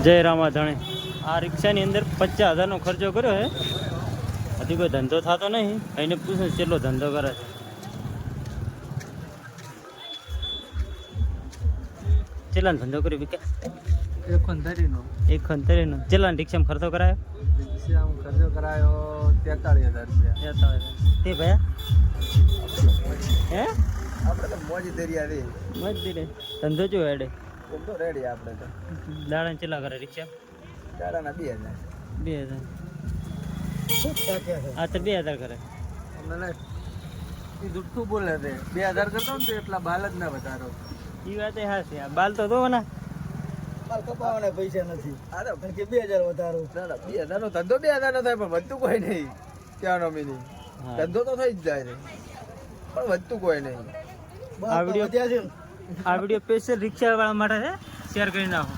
જય રામાધણે આ રિક્ષાની અંદર 50,000નો ખર્ચો કર્યો છે. હજી કોઈ ધંધો થતો નહીં. એને પૂછે કેટલો ધંધો કરે છે. ચેલાનો ધંધો કર્યો વિકા? 1 ચેલાનો રિક્ષામાં ખર્ચો કરાયો? ખર્ચો કરાયો 43,000 રૂપિયા. તે ભયા હે આપણે તો મોજ દરિયા રે મજદૂરી ધંધો જો હેડે તો રેડી આપણે તો. દાડા ચેલા કરે રિક્ષા? દાડાના 2,000. 2,000 આ તો 2,000 કરે. મને એ જુઠ્ઠું બોલે છે. 2,000 કરતો ને તો એટલા બાલ જ ના વધારો. એ વાત હા છે. બાલ તો દો ને બાલ કપાવવાના પૈસા નથી. આ તો કે 2,000 વધારો. 2,000 નો ધંધો 2,000 નો થાય પણ વધતું કોઈ નહીં. ક્યાં નો મિની ધંધો તો થઈ જ જાય છે પણ વધતું કોઈ નહીં. આ વિડીયો સ્પેશિયલ રિક્ષા વાળા માટે છે. શેર કરી નાખો.